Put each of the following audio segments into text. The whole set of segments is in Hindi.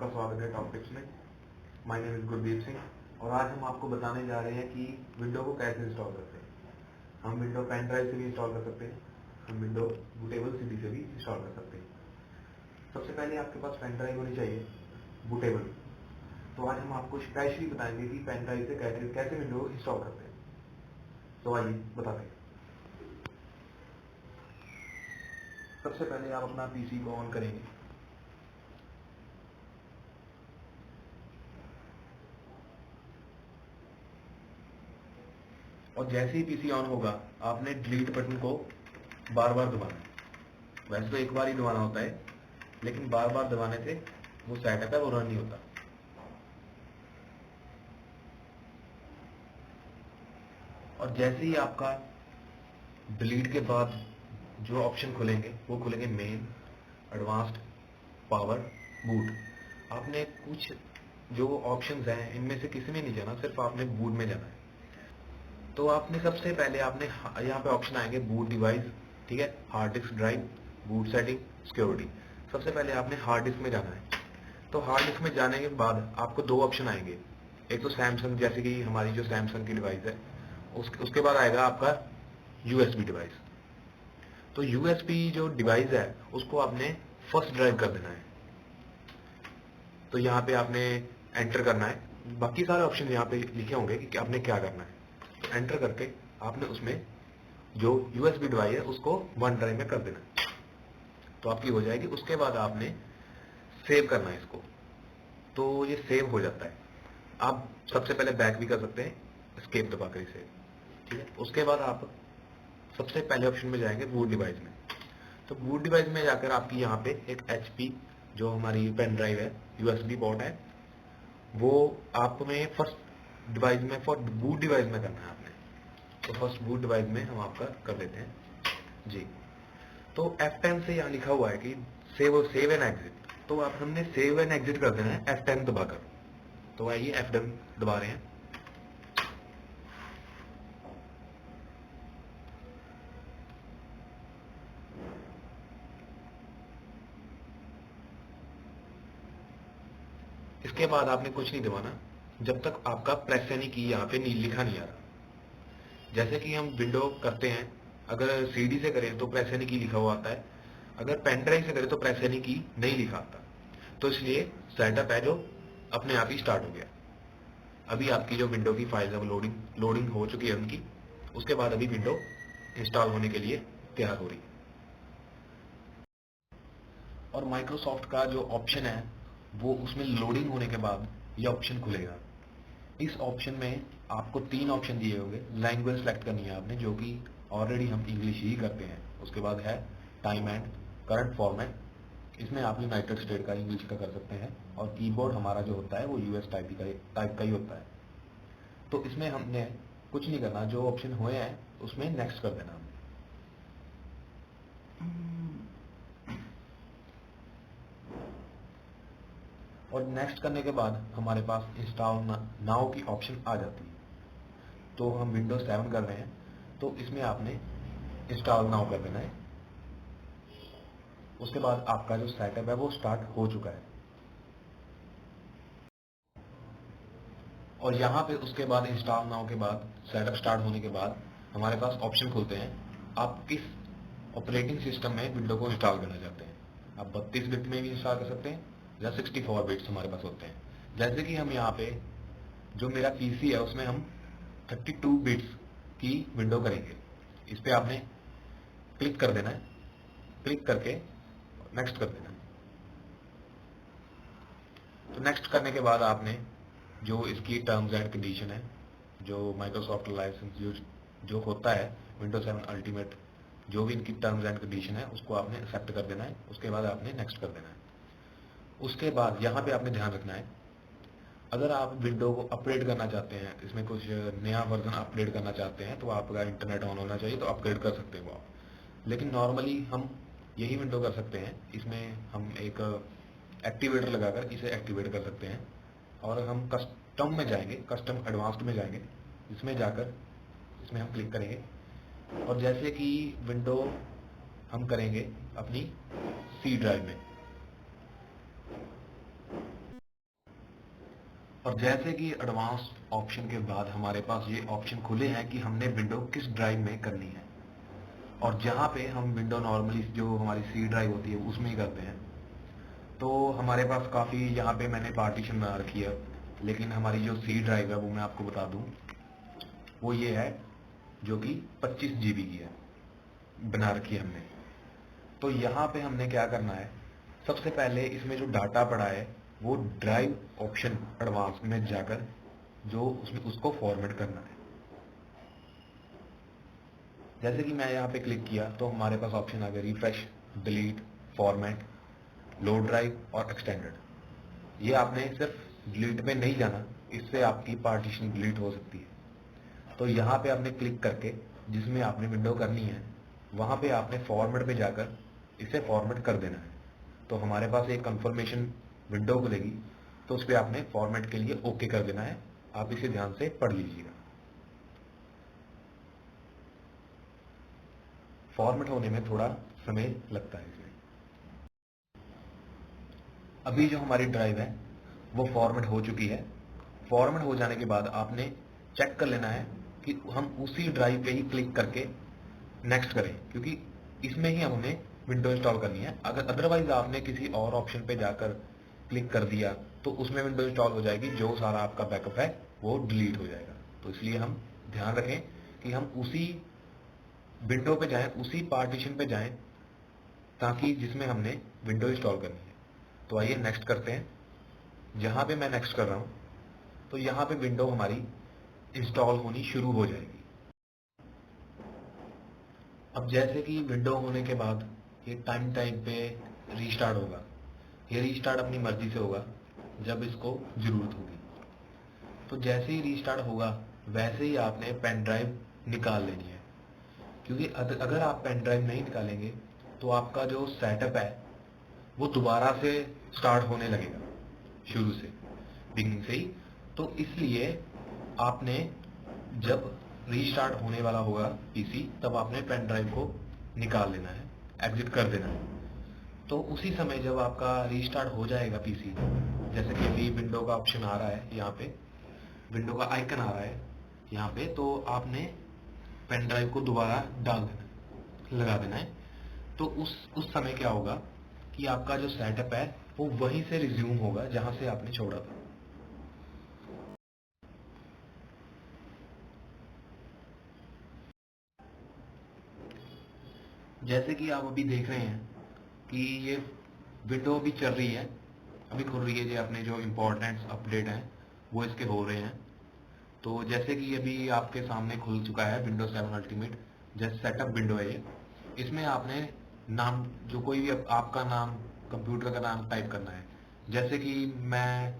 आपका स्वागत है टॉप टिप्स में। My name is Gurdeep Singh और आज हम आपको बताने जा रहे हैं कि विंडो को कैसे इंस्टॉल करते हैं। हम विंडो पेन ड्राइव से भी इंस्टॉल कर सकते हैं, हम विंडो बूटेबल सीडी से भी इंस्टॉल कर सकते हैं। सबसे पहले आपके पास पेन ड्राइव होनी चाहिए बूटेबल। तो आज हम आपको स्पेशली बताएंगे कि पेन ड्राइव से कैसे विंडो इंस्टॉल करते हैं। तो आइए बताते हैं। सबसे पहले आप अपना पीसी को ऑन करेंगे। और जैसे ही पीसी ऑन होगा आपने डिलीट बटन को बार बार दबाना है। वैसे तो एक बार ही दबाना होता है, लेकिन बार बार दबाने से वो सेटअप है वो रन नहीं होता। और जैसे ही आपका डिलीट के बाद जो ऑप्शन खुलेंगे वो खुलेंगे मेन, एडवांस्ड, पावर, बूट। आपने कुछ जो ऑप्शंस हैं इनमें से किसी में नहीं जाना, सिर्फ आपने बूट में जाना है। तो आपने सबसे पहले आपने यहाँ पे ऑप्शन आएंगे बूट डिवाइस, ठीक है, hard disk drive, boot setting, security. सबसे पहले आपने हार्ड डिस्क में जाना है। तो हार्ड डिस्क में जाने के बाद आपको दो ऑप्शन आएंगे। एक तो सैमसंग, जैसे कि हमारी जो सैमसंग की डिवाइस है, उसके बाद आएगा आपका यूएसबी डिवाइस। तो यूएसबी जो डिवाइस है उसको आपने फर्स्ट ड्राइव कर देना है। तो यहाँ पे आपने एंटर करना है। बाकी सारे ऑप्शन यहाँ पे लिखे होंगे कि आपने क्या करना है। तो एंटर करके आपने उसमें जो यूएसबी डिवाइस है उसको वन ड्राइव में कर देना है, तो आपकी हो जाएगी। उसके बाद आपने सेव करना है इसको, तो ये सेव हो जाता है। आप सबसे पहले बैक भी कर सकते हैं एस्केप दबाकर इसे, ठीक है। उसके बाद आप सबसे पहले ऑप्शन में जाएंगे बूट डिवाइस में। तो बूट डिवाइस में जाकर आपकी यहाँ पे एक एचपी जो हमारी पेन ड्राइव है, यूएसबी पोर्ट है, वो आप में फर्स्ट डिवाइस में बूट डिवाइस में करना है आपने। तो फर्स्ट बूट डिवाइस में हम आपका कर देते हैं जी। तो F10 से यहाँ लिखा हुआ है कि सेव एंड एग्जिट। तो आप हमने सेव एंड एग्जिट कर देना है F10 दबाकर। तो आइए F10 दबा रहे हैं। इसके बाद आपने कुछ नहीं दबाना जब तक आपका प्रेस यानी की यहाँ पे लिखा नहीं आ रहा। जैसे कि हम विंडो करते हैं, अगर सीडी से करें तो प्रेस यानी की लिखा हुआ आता है, अगर पेन ड्राइव से करें तो प्रेस यानी की नहीं लिखा आता। तो इसलिए सेटअप है जो अपने आप ही स्टार्ट हो गया। अभी आपकी जो विंडो की फाइल है वो लोडिंग हो चुकी है उनकी। उसके बाद अभी विंडो इंस्टॉल होने के लिए तैयार हो रही है। और माइक्रोसॉफ्ट का जो ऑप्शन है वो उसमें लोडिंग होने के बाद ये ऑप्शन खुलेगा। इस ऑप्शन में आपको तीन ऑप्शन दिए होंगे। लैंग्वेज सेलेक्ट करनी है आपने, जो कि ऑलरेडी हम इंग्लिश ही करते हैं। उसके बाद है टाइम एंड करंट फॉर्मेट, इसमें आप यूनाइटेड स्टेट का इंग्लिश का कर सकते हैं। और कीबोर्ड हमारा जो होता है वो यूएस टाइप का ही होता है। तो इसमें हमने कुछ नहीं करना, जो ऑप्शन हुए हैं उसमें नेक्स्ट कर देना हमने। और नेक्स्ट करने के बाद हमारे पास इंस्टॉल नाउ की ऑप्शन आ जाती है। तो हम विंडोज 7 कर रहे हैं, तो इसमें आपने इंस्टॉल नाउ कर देना है। उसके बाद आपका जो सेटअप है वो स्टार्ट हो चुका है। और यहाँ पे उसके बाद इंस्टॉल नाउ के बाद सेटअप स्टार्ट होने के बाद हमारे पास ऑप्शन खुलते हैं। आप किस ऑपरेटिंग सिस्टम में विंडो को इंस्टॉल करना चाहते हैं। आप 32 बिट में भी इंस्टॉल कर सकते हैं या 64 बिट्स हमारे पास होते हैं। जैसे कि हम यहाँ पे जो मेरा पीसी है उसमें हम 32 बिट्स की विंडो करेंगे। इस पे आपने क्लिक कर देना है, क्लिक करके नेक्स्ट कर देना है। तो नेक्स्ट करने के बाद आपने जो इसकी टर्म्स एंड कंडीशन है, जो माइक्रोसॉफ्ट लाइसेंस जो होता है विंडोज 7 अल्टीमेट, जो भी इनकी टर्म्स एंड कंडीशन है उसको आपने एक्सेप्ट कर देना है। उसके बाद आपने नेक्स्ट कर देना है। उसके बाद यहाँ पे आपने ध्यान रखना है, अगर आप विंडो को अपग्रेड करना चाहते हैं, इसमें कुछ नया वर्जन अपग्रेड करना चाहते हैं, तो आपका इंटरनेट ऑन होना चाहिए, तो अपग्रेड कर सकते हैं वो आप। लेकिन नॉर्मली हम यही विंडो कर सकते हैं। इसमें हम एक एक्टिवेटर लगाकर इसे एक्टिवेट कर सकते हैं। और हम कस्टम में जाएंगे, कस्टम एडवांस्ड में जाएंगे। इसमें जाकर इसमें हम क्लिक करेंगे और जैसे कि विंडो हम करेंगे अपनी सी ड्राइव में, और जैसे कि एडवांस ऑप्शन के बाद हमारे पास ये ऑप्शन खुले हैं कि हमने विंडो किस ड्राइव में करनी है, और जहाँ पे हम विंडो नॉर्मली जो हमारी सी ड्राइव होती है उसमें ही करते हैं, तो हमारे पास काफ़ी यहाँ पे मैंने पार्टीशन बना रखी है। लेकिन हमारी जो सी ड्राइव है वो मैं आपको बता दूं, वो ये है जो कि 25 GB की है, बना रखी है हमने। तो यहाँ पे हमने क्या करना है, सबसे पहले इसमें जो डाटा पड़ा है वो ड्राइव ऑप्शन एडवांस में जाकर जो उसमें उसको फॉर्मेट करना है। जैसे कि मैं यहाँ पे क्लिक किया तो हमारे पास ऑप्शन आ गया refresh, delete, format, load drive और एक्सटेंडेड। ये आपने सिर्फ डिलीट पे नहीं जाना, इससे आपकी पार्टीशन डिलीट हो सकती है। तो यहाँ पे आपने क्लिक करके जिसमें आपने विंडो करनी है वहाँ पे आपने फॉर्मेट पे जाकर इसे फॉर्मेट कर देना है। तो हमारे पास एक कंफर्मेशन विंडो खुलेगी, तो उस पर आपने फॉर्मेट के लिए ओके कर देना है। आप इसे ध्यान से पढ़ लीजिएगा। फॉर्मेट होने में थोड़ा समय लगता है इसमें। अभी जो हमारी ड्राइव है वो फॉर्मेट हो चुकी है। फॉर्मेट हो जाने के बाद आपने चेक कर लेना है कि हम उसी ड्राइव पे ही क्लिक करके नेक्स्ट करें, क्योंकि इसमें ही हमें विंडो इंस्टॉल करनी है। अगर अदरवाइज आपने किसी और ऑप्शन पे जाकर क्लिक कर दिया तो उसमें विंडो इंस्टॉल हो जाएगी, जो सारा आपका बैकअप है वो डिलीट हो जाएगा। तो इसलिए हम ध्यान रखें कि हम उसी विंडो पे जाएं, उसी पार्टीशन पे जाएं, ताकि जिसमें हमने विंडो इंस्टॉल करनी है। तो आइए नेक्स्ट करते हैं। जहां पे मैं नेक्स्ट कर रहा हूं तो यहाँ पे विंडो हमारी इंस्टॉल होनी शुरू हो जाएगी। अब जैसे कि विंडो होने के बाद ये टाइम टाइम पे रीस्टार्ट होगा। ये रीस्टार्ट अपनी मर्जी से होगा जब इसको जरूरत होगी। तो जैसे ही रीस्टार्ट होगा वैसे ही आपने पेन ड्राइव निकाल लेनी है, क्योंकि अगर आप पेन ड्राइव नहीं निकालेंगे तो आपका जो सेटअप है वो दोबारा से स्टार्ट होने लगेगा, शुरू से, बिगिनिंग से ही। तो इसलिए आपने जब रीस्टार्ट होने वाला होगा पीसी, तब आपने पेन ड्राइव को निकाल लेना है, एग्जिट कर देना है। तो उसी समय जब आपका रीस्टार्ट हो जाएगा पीसी, जैसे कि अभी विंडो का ऑप्शन आ रहा है, यहाँ पे विंडो का आइकन आ रहा है यहाँ पे, तो आपने पेन ड्राइव को दोबारा डाल देना है, लगा देना है। तो उस समय क्या होगा कि आपका जो सेटअप है वो वहीं से रिज्यूम होगा जहां से आपने छोड़ा था। जैसे कि आप अभी देख रहे हैं कि ये विंडो अभी चल रही है, अभी खुल रही है। जो अपने जो इम्पोर्टेंट अपडेट हैं वो इसके हो रहे हैं। तो जैसे कि अभी आपके सामने खुल चुका है विंडोज 7 अल्टीमेट, जैसे सेटअप विंडो है ये। इसमें आपने नाम, जो कोई भी आपका नाम, कंप्यूटर का नाम टाइप करना है। जैसे कि मैं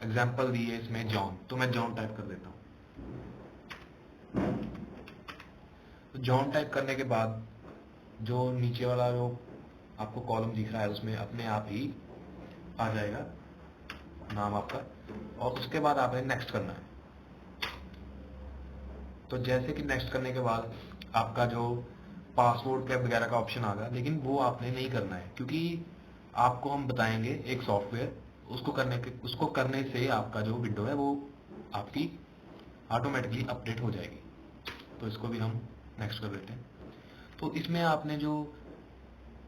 एग्जांपल दी है इसमें जॉन, तो मैं जॉन टाइप कर देता हूँ। तो जॉन टाइप करने के बाद जो नीचे वाला जो आपको कॉलम दिख रहा है उसमें अपने आप ही आ जाएगा नाम आपका, और उसके बाद आपने नेक्स्ट करना है। तो जैसे कि नेक्स्ट करने के बाद आपका जो पासवर्ड के वगैरह का ऑप्शन आ गया, लेकिन वो आपने नहीं करना है, क्योंकि आपको हम बताएंगे एक सॉफ्टवेयर, उसको करने से आपका जो विंडो है वो आपकी ऑटोमेटिकली अपडेट हो जाएगी। तो इसको भी हम नेक्स्ट कर देते हैं। तो इसमें आपने जो,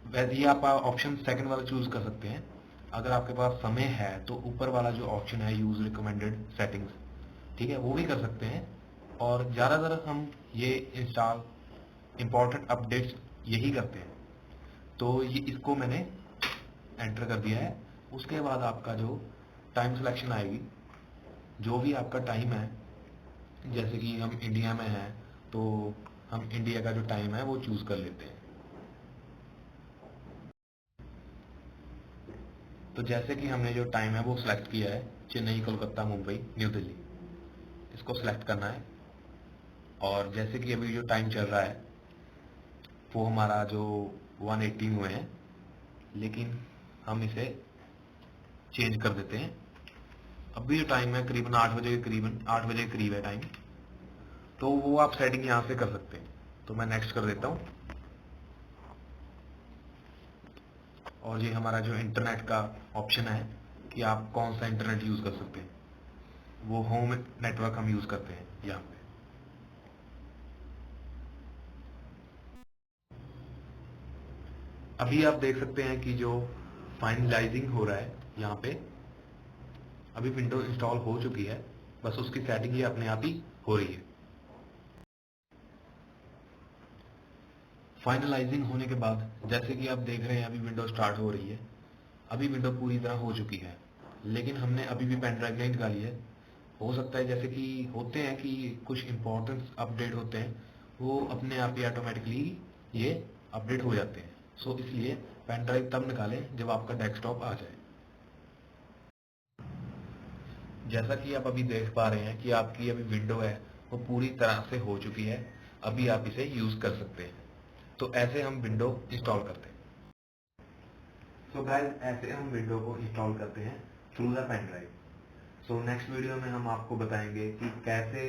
वैसे ही आप ऑप्शन सेकंड वाला चूज कर सकते हैं। अगर आपके पास समय है तो ऊपर वाला जो ऑप्शन है यूज रिकमेंडेड सेटिंग्स, ठीक है, वो भी कर सकते हैं। और ज़्यादातर हम ये इंस्टॉल इम्पोर्टेंट अपडेट्स यही करते हैं। तो ये इसको मैंने एंटर कर दिया है। उसके बाद आपका जो टाइम सिलेक्शन आएगी, जो भी आपका टाइम है, जैसे कि हम इंडिया में हैं तो हम इंडिया का जो टाइम है वो चूज कर लेते हैं। तो जैसे कि हमने जो टाइम है वो सिलेक्ट किया है, चेन्नई, कोलकाता, मुंबई, न्यू दिल्ली, इसको सिलेक्ट करना है। और जैसे कि अभी जो टाइम चल रहा है वो हमारा जो 1:18 हुए हैं, लेकिन हम इसे चेंज कर देते हैं। अभी जो टाइम है करीबन 8 बजे के करीबन, 8 बजे के करीब है टाइम। तो वो आप सेटिंग यहाँ से कर सकते हैं। तो मैं नेक्स्ट कर देता हूँ। और ये हमारा जो इंटरनेट का ऑप्शन है कि आप कौन सा इंटरनेट यूज कर सकते हैं। वो होम नेटवर्क हम यूज करते हैं यहाँ पे। अभी आप देख सकते हैं कि जो फाइनलाइजिंग हो रहा है यहाँ पे, अभी विंडो इंस्टॉल हो चुकी है, बस उसकी सेटिंग ही अपने आप ही हो रही है। फाइनलाइजिंग होने के बाद जैसे कि आप देख रहे हैं अभी विंडो स्टार्ट हो रही है, अभी विंडो पूरी तरह हो चुकी है, लेकिन हमने अभी भी पेन ड्राइव नहीं निकाली है। हो सकता है जैसे कि होते हैं कि कुछ इंपॉर्टेंट अपडेट होते हैं, वो अपने आप ही ऑटोमेटिकली ये अपडेट हो जाते हैं। सो इसलिए पेन ड्राइव तब निकालें जब आपका डेस्कटॉप आ जाए। जैसा कि आप अभी देख पा रहे हैं कि आपकी अभी विंडो है वो पूरी तरह से हो चुकी है, अभी आप इसे यूज कर सकते हैं। तो ऐसे हम विंडो इंस्टॉल करते हैं। सो गाइस, ऐसे हम विंडो को इंस्टॉल करते हैं through the pen drive. So next video में हम आपको बताएंगे कि कैसे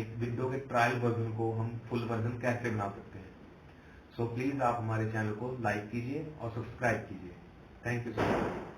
एक विंडो के ट्रायल वर्जन को हम फुल वर्जन कैसे बना सकते हैं। सो प्लीज आप हमारे चैनल को लाइक कीजिए और सब्सक्राइब कीजिए। Thank you so much.